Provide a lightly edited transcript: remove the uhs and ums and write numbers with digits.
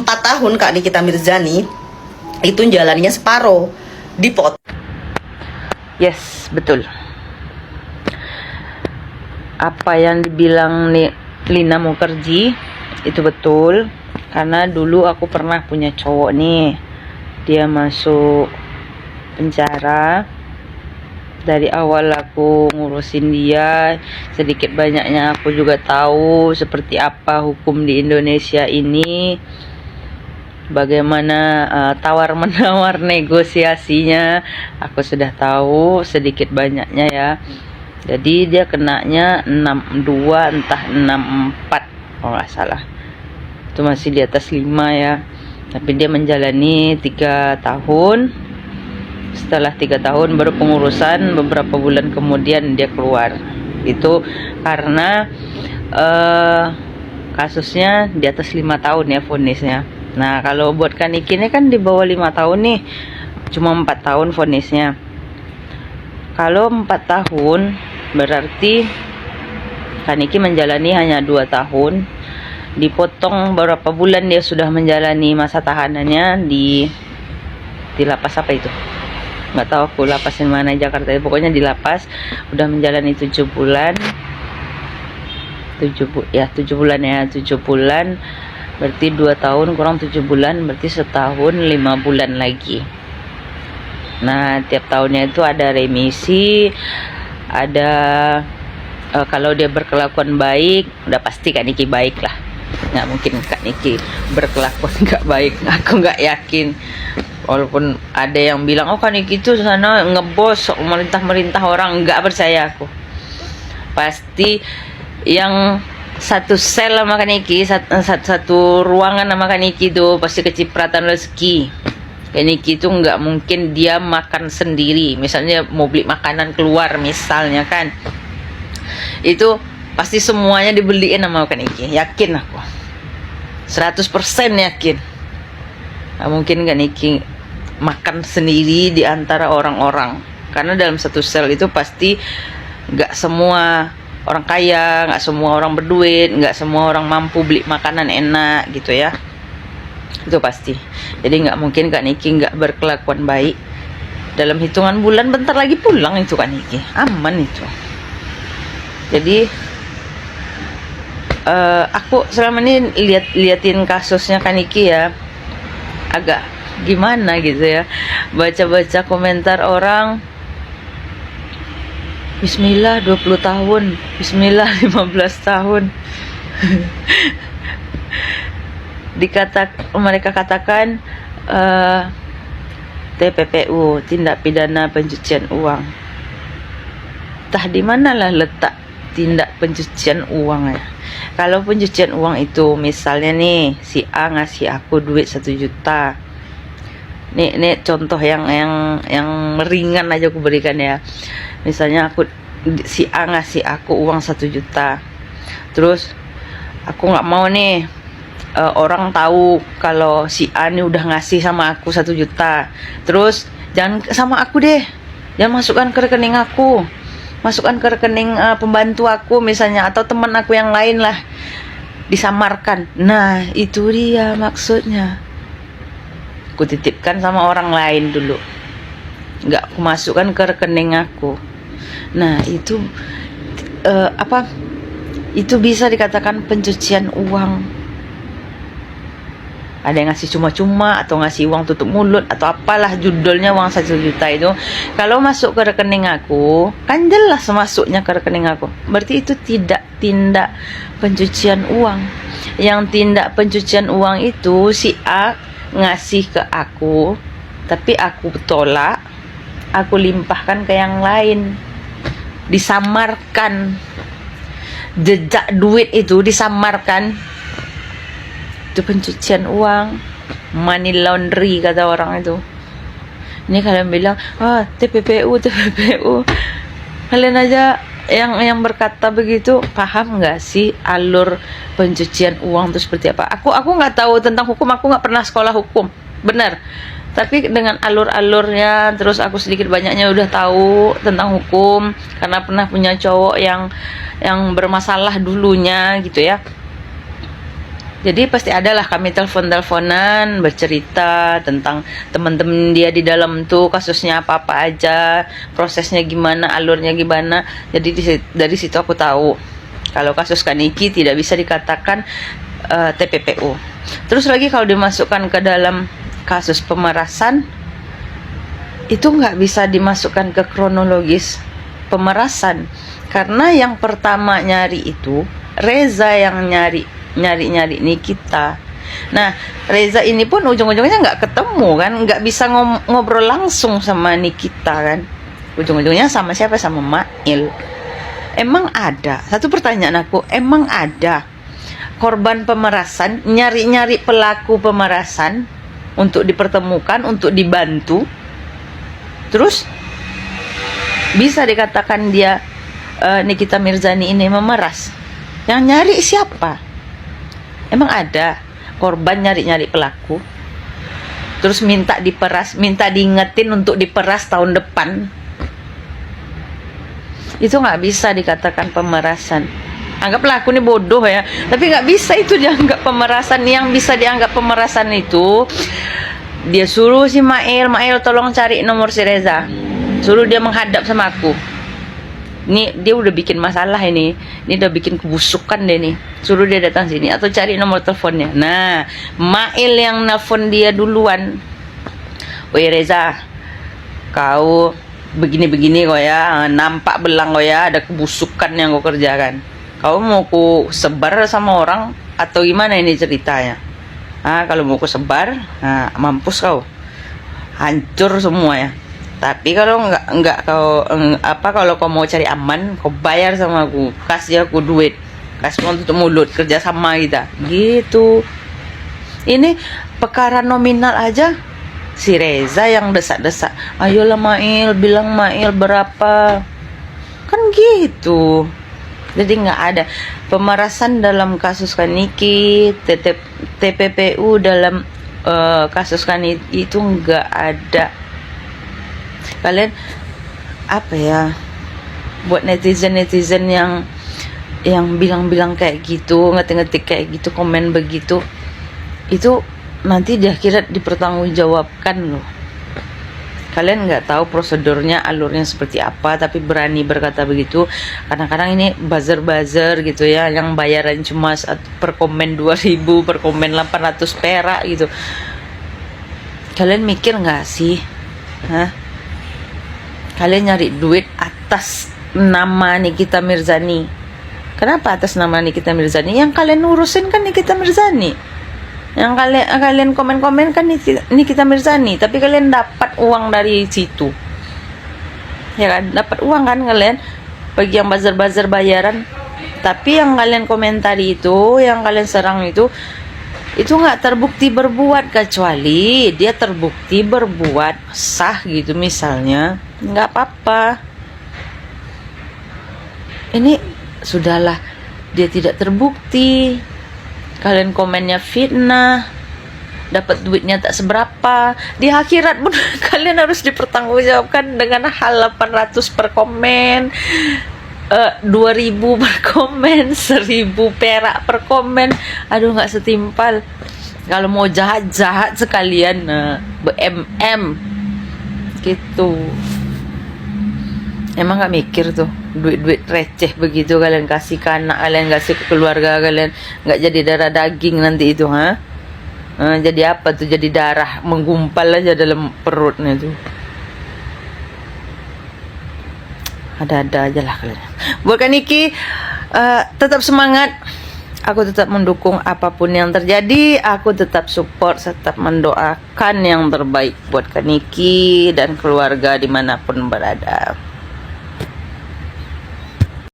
tahun Kak Nikita Mirzani itu jalannya separuh, dipotong. Yes, betul. Apa yang dibilang Lina Mukherjee itu betul. Karena dulu aku pernah punya cowok nih, dia masuk penjara. Dari awal aku ngurusin dia, sedikit banyaknya aku juga tahu seperti apa hukum di Indonesia ini, bagaimana tawar-menawar negosiasinya, aku sudah tahu sedikit banyaknya ya. Jadi dia kenanya 62 entah 64 kalau nggak salah, itu masih di atas 5 ya. Tapi dia menjalani 3 tahun. Setelah 3 tahun baru pengurusan, beberapa bulan kemudian dia keluar. Itu karena kasusnya di atas 5 tahun ya vonisnya. Nah kalau buat Kaniki ini kan di bawah 5 tahun nih, cuma 4 tahun vonisnya. Kalau 4 tahun berarti Kaniki menjalani hanya 2 tahun, dipotong berapa bulan dia sudah menjalani masa tahanannya di lapas apa itu, nggak tahu aku lapas yang mana Jakarta, pokoknya di lapas udah menjalani 7 bulan. 7 bulan ya, 7 bulan berarti 2 tahun kurang 7 bulan berarti setahun 5 bulan lagi. Nah tiap tahunnya itu ada remisi, ada kalau dia berkelakuan baik, udah pasti Kak Niki baik lah, nggak mungkin Kak Niki berkelakuan nggak baik, aku nggak yakin. Walaupun ada yang bilang oh Kak Niki itu sana ngebos merintah orang, nggak percaya aku. Pasti yang satu sel sama Kak Niki, satu ruangan sama Kak Niki itu pasti kecipratan rezeki. Kak Niki itu nggak mungkin dia makan sendiri, misalnya mau beli makanan keluar misalnya kan, itu pasti semuanya dibeliin sama Kak Niki, yakin aku 100% yakin. Nggak mungkin Kak Niki makan sendiri di antara orang-orang, karena dalam satu sel itu pasti nggak semua orang kaya, nggak semua orang berduit, nggak semua orang mampu beli makanan enak gitu ya, itu pasti. Jadi nggak mungkin Kak Niki nggak berkelakuan baik. Dalam hitungan bulan bentar lagi pulang itu Kak Niki, aman itu. Jadi aku selama ini liatin kasusnya Kak Niki ya, agak gimana gitu ya, baca-baca komentar orang, Bismillah 20 tahun, Bismillah 15 tahun. Mereka katakan TPPU, tindak pidana pencucian uang. Entah di manalah letak tindak pencucian uang ya. Kalau pencucian uang itu misalnya nih si A ngasih aku duit 1 juta. Nih contoh yang ringan aja aku berikan ya. Misalnya si A ngasih aku uang 1 juta. Terus aku nggak mau nih orang tahu kalau si A nih udah ngasih sama aku 1 juta. Terus jangan sama aku deh, jangan masukkan ke rekening aku, masukkan ke rekening pembantu aku misalnya, atau teman aku yang lain lah, disamarkan. Nah itu dia maksudnya, aku titipkan sama orang lain dulu, nggak aku masukkan ke rekening aku. Nah itu itu bisa dikatakan pencucian uang. Ada yang ngasih cuma-cuma, atau ngasih uang tutup mulut, atau apalah judulnya, uang 1 juta itu kalau masuk ke rekening aku, kan jelas masuknya ke rekening aku, berarti itu tidak tindak pencucian uang. Yang tindak pencucian uang itu si A ngasih ke aku, tapi aku tolak, aku limpahkan ke yang lain, disamarkan, jejak duit itu disamarkan, itu pencucian uang, money laundry kata orang itu. Ini kalian bilang TPPU, kalian aja yang berkata begitu paham nggak sih alur pencucian uang itu seperti apa? Aku nggak tahu tentang hukum, aku nggak pernah sekolah hukum, benar. Tapi dengan alur-alurnya, terus aku sedikit banyaknya udah tahu tentang hukum karena pernah punya cowok yang bermasalah dulunya gitu ya. Jadi pasti adalah kami telepon-teleponan bercerita tentang teman-teman dia di dalam tuh kasusnya apa-apa aja, prosesnya gimana, alurnya gimana. Jadi dari situ aku tahu kalau kasus Kaniki tidak bisa dikatakan TPPU. Terus lagi kalau dimasukkan ke dalam kasus pemerasan, itu nggak bisa dimasukkan ke kronologis pemerasan, karena yang pertama nyari itu Reza yang nyari Nikita. Nah, Reza ini pun ujung-ujungnya nggak ketemu kan, nggak bisa ngobrol langsung sama Nikita kan, ujung-ujungnya sama siapa? Sama Mail. Emang ada, satu pertanyaan aku, emang ada korban pemerasan nyari pelaku pemerasan untuk dipertemukan, untuk dibantu, terus bisa dikatakan dia Nikita Mirzani ini memeras? Yang nyari siapa? Emang ada korban nyari pelaku terus minta diperas, minta diingetin untuk diperas tahun depan? Itu nggak bisa dikatakan pemerasan. Anggaplah aku ini bodoh ya, tapi nggak bisa itu dianggap pemerasan. Yang bisa dianggap pemerasan itu dia suruh si Mail tolong cari nomor si Reza, suruh dia menghadap sama aku. Ini dia udah bikin masalah ini udah bikin kebusukan deh nih, suruh dia datang sini atau cari nomor teleponnya. Nah, Mail yang nelfon dia duluan, woi Reza, kau begini kok ya, nampak belang kok ya, ada kebusukan yang kau kerjakan. Kau mau ku sebar sama orang atau gimana ini ceritanya? Kalau mau ku sebar, mampus kau, hancur semua ya. Tapi kalau enggak kau kalau kau mau cari aman, kau bayar sama aku, kasih aku duit, kasih uang tutup mulut, kerja sama kita gitu. Ini perkara nominal aja si Reza yang desak-desak, ayolah Mail, bilang Mail berapa, kan gitu. Jadi nggak ada pemerasan dalam kasus Kaniki, TPPU dalam kasus Kaniki itu nggak ada. Kalian apa ya, buat netizen yang bilang kayak gitu, ngetik kayak gitu, komen begitu, itu nanti di akhirat dipertanggungjawabkan loh. Kalian nggak tahu prosedurnya, alurnya seperti apa, tapi berani berkata begitu. Kadang-kadang ini buzzer gitu ya, yang bayaran cuma per komen 2.000, per komen 800 perak gitu. Kalian mikir nggak sih? Kalian nyari duit atas nama Nikita Mirzani. Kenapa atas nama Nikita Mirzani? Yang kalian urusin kan Nikita Mirzani. Yang kalian komen-komen kan Nikita Mirzani, tapi kalian dapat uang dari situ. Ya kan? Dapat uang kan kalian bagi yang buzzer bayaran. Tapi yang kalian komentari itu, yang kalian serang itu nggak terbukti berbuat, kecuali dia terbukti berbuat sah gitu misalnya, nggak apa-apa. Ini sudahlah, dia tidak terbukti, kalian komennya fitnah, dapat duitnya tak seberapa, di akhirat pun kalian harus dipertanggungjawabkan dengan hal 800 per komen, 2.000 per komen, 1.000 perak per komen. Aduh, nggak setimpal. Kalau mau jahat sekalian, BMM gitu. Emang nggak mikir tuh, duit receh begitu kalian kasih ke anak kalian, kasih ke keluarga kalian, nggak jadi darah daging nanti itu, jadi apa tuh? Jadi darah menggumpal aja dalam perutnya tuh. Ada-ada aja lah kalian. Buat Kaniki, tetap semangat. Aku tetap mendukung apapun yang terjadi. Aku tetap support, tetap mendoakan yang terbaik buat Kaniki dan keluarga dimanapun berada.